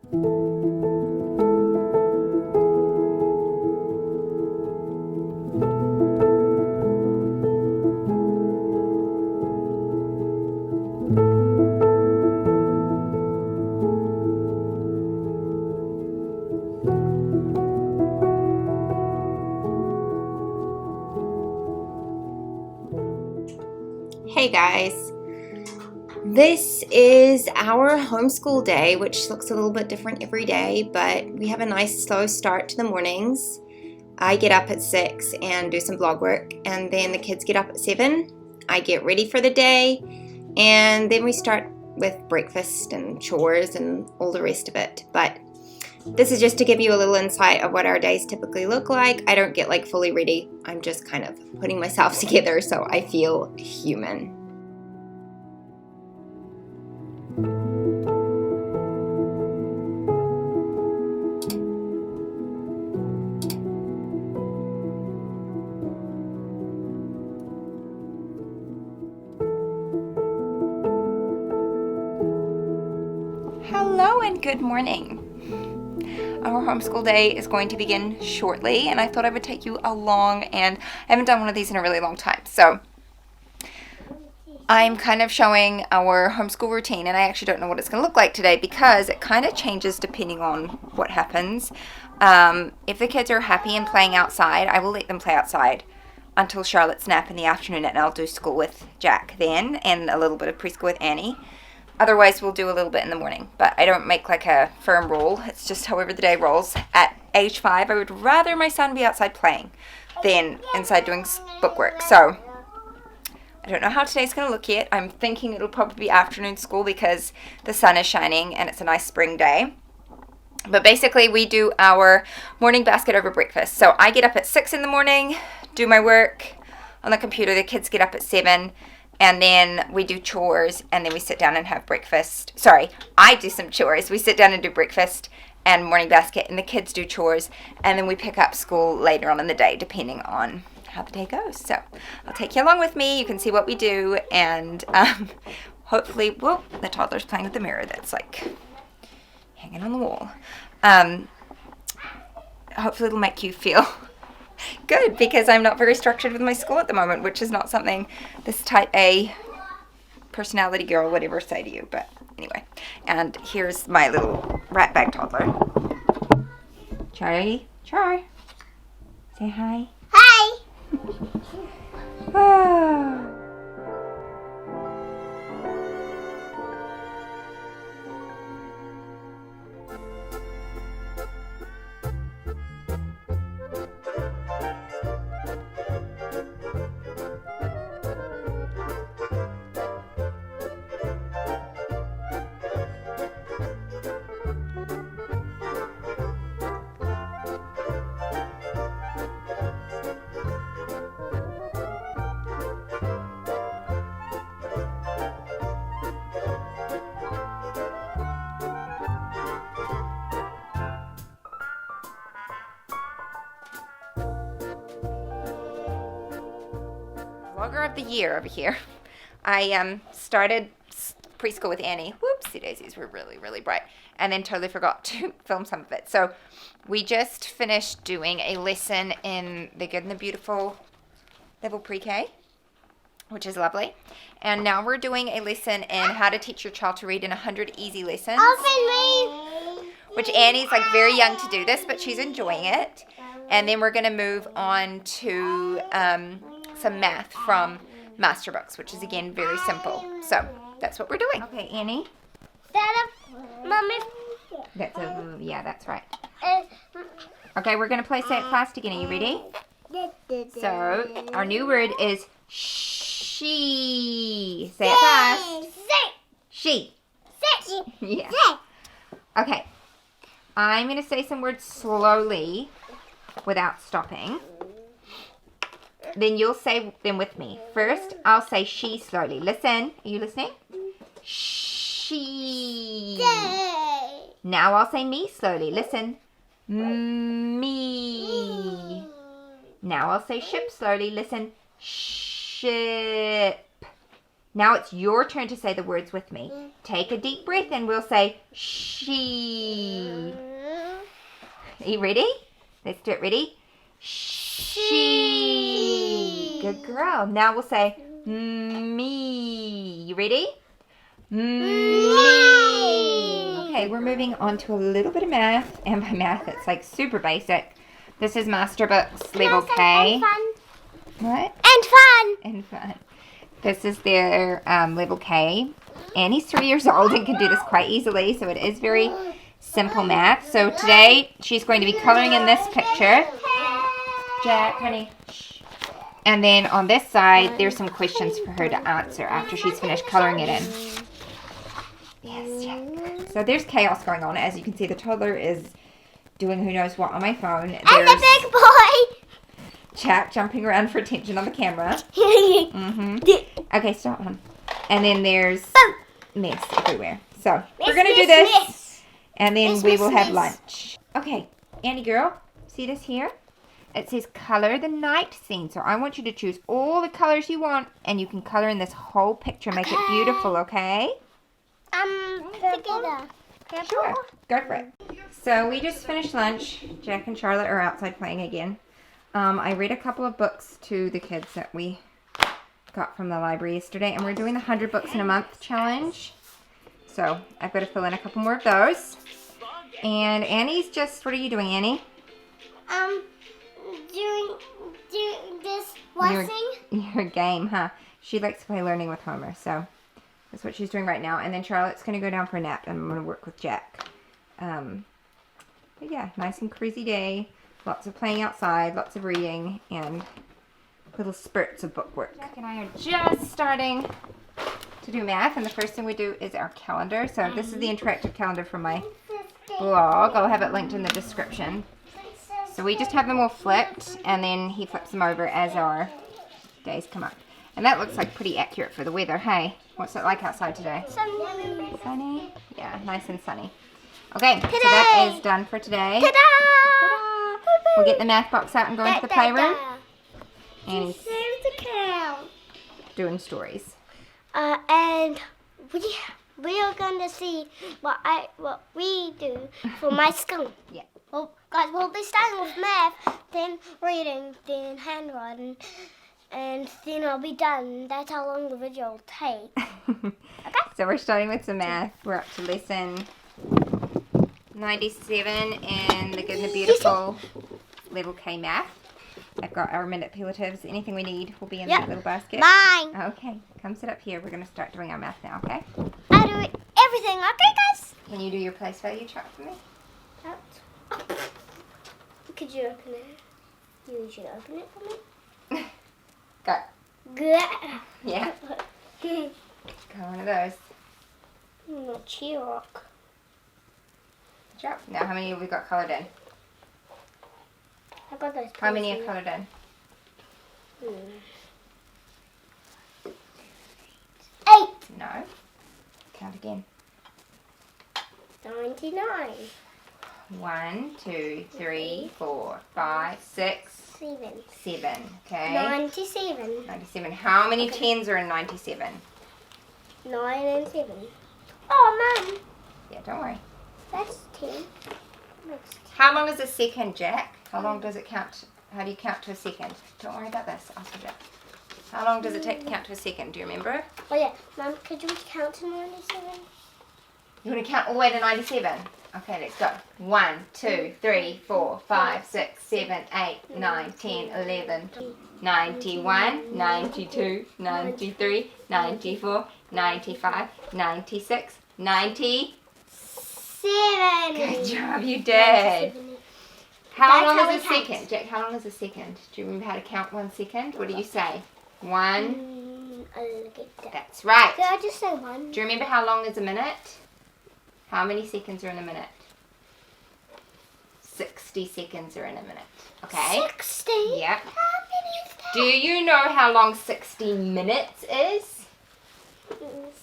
Hey guys, this is our homeschool day, which looks a little bit different every day, but we have a nice slow start to the mornings. I get up at 6 and do some blog work, and then the kids get up at 7. I get ready for the day, and then we start with breakfast and chores and all the rest of it. But this is just to give you a little insight of what our days typically look like. I don't get like fully ready. I'm just kind of putting myself together so I feel human. Hello and good morning. Our homeschool day is going to begin shortly, and I thought I would take you along, and I haven't done one of these in a really long time. So I'm kind of showing our homeschool routine, and I actually don't know what it's going to look like today because it kind of changes depending on what happens. If the kids are happy and playing outside, I will let them play outside until Charlotte's nap in the afternoon, and I'll do school with Jack then and a little bit of preschool with Annie. Otherwise, we'll do a little bit in the morning, but I don't make like a firm rule. It's just however the day rolls. At age 5, I would rather my son be outside playing than inside doing bookwork. So I don't know how today's going to look yet. I'm thinking it'll probably be afternoon school because the sun is shining and it's a nice spring day. But basically, we do our morning basket over breakfast. So I get up at 6 in the morning, do my work on the computer. The kids get up at 7. And then we do chores, and then we sit down and have breakfast. Sorry, I do some chores. We sit down and do breakfast and morning basket, and the kids do chores. And then we pick up school later on in the day, depending on how the day goes. So I'll take you along with me. You can see what we do. And hopefully, whoa, the toddler's playing with the mirror that's like hanging on the wall. Hopefully it'll make you feel good, because I'm not very structured with my school at the moment, which is not something this type A personality girl would ever say to you. But anyway, and here's my little rat bag toddler. Char, say hi. Hi. Oh. Vlogger of the year over here. I started preschool with Annie. Whoopsie daisies, were really, really bright. And then totally forgot to film some of it. So we just finished doing a lesson in the Good and the Beautiful level pre-K, which is lovely. And now we're doing a lesson in how to teach your child to read in 100 easy lessons. Which Annie's like very young to do this, but she's enjoying it. And then we're going to move on to some math from Master Books, which is again very simple. So that's what we're doing. Okay, Annie. Mommy. Yeah, that's right. Okay, we're going to play Say It Fast again. Are you ready? So our new word is she. Say it fast. She. Yeah. Okay. I'm going to say some words slowly without stopping. Then you'll say them with me. First, I'll say she slowly. Listen. Are you listening? She. Now I'll say me slowly. Listen. Me. Now I'll say ship slowly. Listen. Ship. Now it's your turn to say the words with me. Take a deep breath and we'll say she. Are you ready? Let's do it. Ready? She. Good girl. Now we'll say me. You ready? Me. Okay, we're moving on to a little bit of math. And by math, it's like super basic. This is Master Books Level K. And fun. What? And fun. And fun. This is their Level K. Annie's 3 years old and can do this quite easily, so it is very simple math. So today, she's going to be coloring in this picture. Jack, honey. Shh. And then on this side, there's some questions for her to answer after she's finished coloring it in. Yes, Jack. So there's chaos going on. As you can see, the toddler is doing who knows what on my phone. And the big boy. Jack jumping around for attention on the camera. Okay, stop, hon. And then there's mess everywhere. So we're going to do this. And then we will have lunch. Okay, Annie girl, see this here? It says color the night scene. So I want you to choose all the colors you want. And you can color in this whole picture. Make it beautiful, okay? Together. Sure, go for it. So we just finished lunch. Jack and Charlotte are outside playing again. I read a couple of books to the kids that we got from the library yesterday. And we're doing the 100 books in a month challenge. So I've got to fill in a couple more of those. And Annie's just, what are you doing, Annie? Doing this watching. Your game, huh? She likes to play Learning with Homer, so that's what she's doing right now. And then Charlotte's going to go down for a nap, and I'm going to work with Jack. But yeah, nice and crazy day. Lots of playing outside, lots of reading, and little spurts of book work. Jack and I are just starting to do math, and the first thing we do is our calendar. So this is the interactive calendar from my blog. I'll have it linked in the description. So we just have them all flipped, and then he flips them over as our days come up. And that looks like pretty accurate for the weather. Hey, what's it like outside today? Sunny? Yeah, nice and sunny. Okay, so that is done for today. Ta-da! Ta-da! We'll get the math box out and go into the playroom. And he's doing stories. And we are going to see what we do for my school. Yeah. Well, guys, we'll be starting with math, then reading, then handwriting, and then I'll be done. That's how long the video will take. Okay. So we're starting with some math. We're up to lesson 97 in the Good and the Beautiful Level K math. I've got our manipulatives. Anything we need will be in that little basket. Mine. Okay. Come sit up here. We're going to start doing our math now, okay? I do everything. Okay, guys? Can you do your place value chart for me? Could you open it? You should open it for me. Go. Good. Yeah. Go one of those. Not Chirok. Good job. Now how many have we got coloured in? I got those. How many are coloured in? 8. No. Count again. 99. 1, 2, 3, 4, 5, 6, 7. Okay. 97. 97. How many tens are in 97? 9 and 7. Oh, man. Yeah, don't worry. That's 10. That's 10. How long is a second, Jack? How long does it count? How do you count to a second? Don't worry about this. Ask for Jack. How long does it take to count to a second? Do you remember? Oh, yeah. Mum, could you count to 97? You want to count all the way to 97? Okay, let's go. 1, 2, 3, 4, 5, 6, 7, 8, 9, 10, 11, 91, 92, 93, 94, 95, 96, 90. 7. Good job, you did. How long is a second? Jack, how long is a second? Do you remember how to count 1 second? What do you say? 1. That's right. Did I just say 1? Do you remember how long is a minute? How many seconds are in a minute? 60 seconds are in a minute. Okay. 60? Yep. How many is that? Do you know how long 60 minutes is?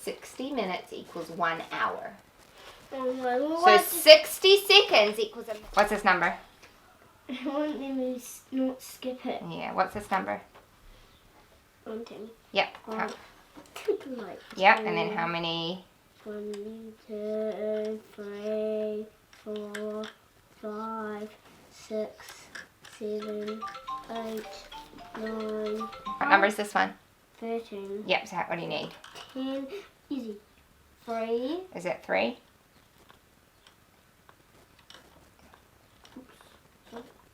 60 minutes equals 1 hour. So 60 seconds equals a... What's this number? I want them to not skip it. Yeah, what's this number? 1, 10. Yep. Yep, and then how many? 1, 2, 3, 4, 5, 6, 7, 8, 9. What number is this one? 13. Yep, so what do you need? 10. Easy. 3. Is it 3?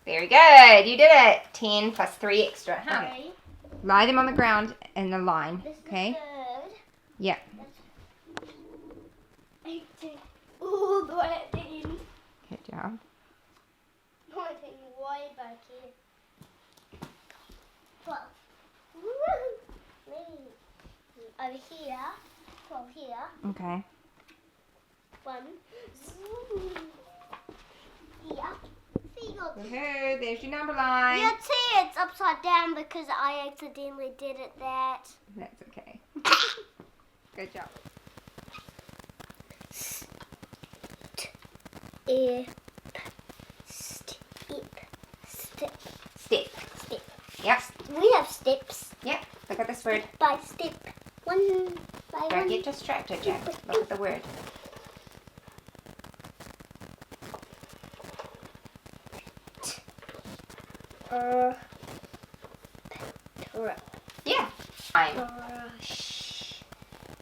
Very good. You did it. 10 plus 3 extra. Huh? 3. Lie them on the ground in a line. This is Okay? the third. Yeah. 18. Ooh, 19. Good job. 19. Way back here. 12. Over here. 12 here. Okay. 1. Here. Woohoo, there's your number line. You can see it's upside down because I accidentally did it that. That's okay. Good job. Step. Step. Yep. We have steps. Yep. Look at this word. By step. One by Don't one. get distracted, Jack. Look at the word. Yeah. Fine.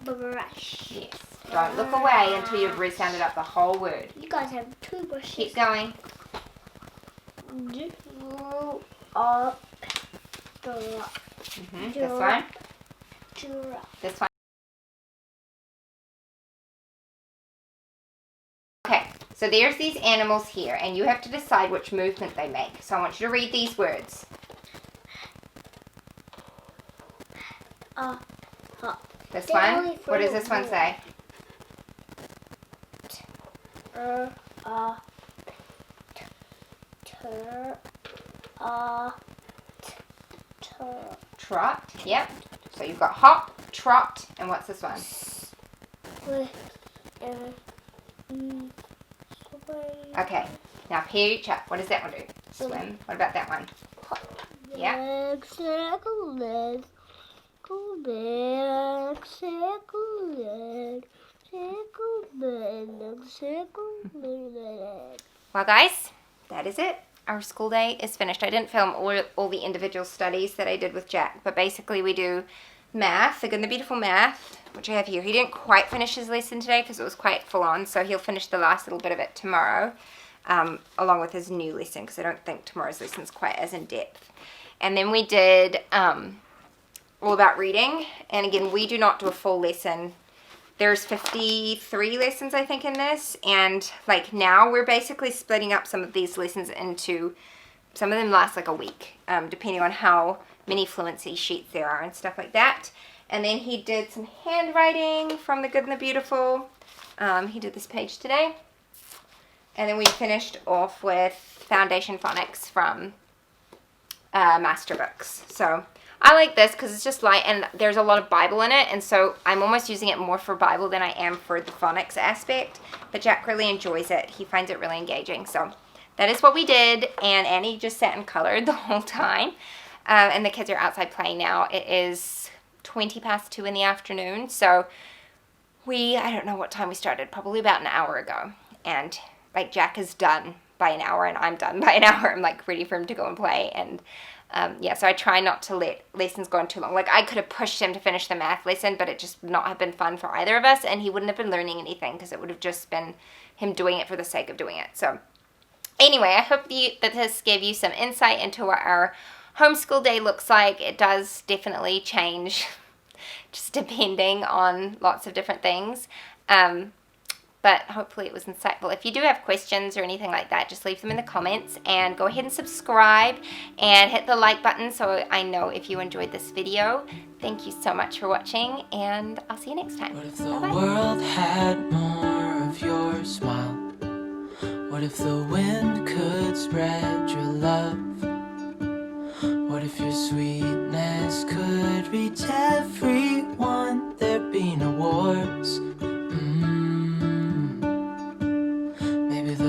Brush. Yes. Don't look away until you've resounded up the whole word. You guys have 2 brushes. Keep going. Up. This one. Drop. This one. Okay, so there's these animals here, and you have to decide which movement they make. So I want you to read these words. This one. What does this one say? Trot. Yep. So you've got hop, trot, and what's this one? Okay. Now pair each up. What does that one do? Swim. What about that one? Yeah. Circle leg. Go back. Circle leg. Circle leg. Circle leg. Well, guys, that is it. Our school day is finished. I didn't film all the individual studies that I did with Jack, but basically we do math, the Good and the Beautiful math, which I have here. He didn't quite finish his lesson today because it was quite full on, so he'll finish the last little bit of it tomorrow, along with his new lesson, because I don't think tomorrow's lesson is quite as in depth. And then we did all about reading, and again, we do not do a full lesson. There's 53 lessons, I think, in this, and like now we're basically splitting up some of these lessons into, some of them last like a week, depending on how many fluency sheets there are and stuff like that. And then he did some handwriting from the Good and the Beautiful. He did this page today. And then we finished off with Foundation Phonics from Master Books. So I like this because it's just light and there's a lot of Bible in it, and so I'm almost using it more for Bible than I am for the phonics aspect. But Jack really enjoys it. He finds it really engaging. So that is what we did, and Annie just sat and colored the whole time. And the kids are outside playing now. It is 20 past 2 in the afternoon, so I don't know what time we started, probably about an hour ago. And like Jack is done by an hour and I'm done by an hour. I'm like ready for him to go and play, and yeah, so I try not to let lessons go on too long. Like, I could have pushed him to finish the math lesson, but it just would not have been fun for either of us, and he wouldn't have been learning anything because it would have just been him doing it for the sake of doing it. So, anyway, I hope that this gave you some insight into what our homeschool day looks like. It does definitely change, just depending on lots of different things. But hopefully it was insightful. If you do have questions or anything like that, just leave them in the comments, and go ahead and subscribe and hit the like button so I know if you enjoyed this video. Thank you so much for watching, and I'll see you next time. What if the Bye-bye. world had more of your smile? What if the wind could spread your love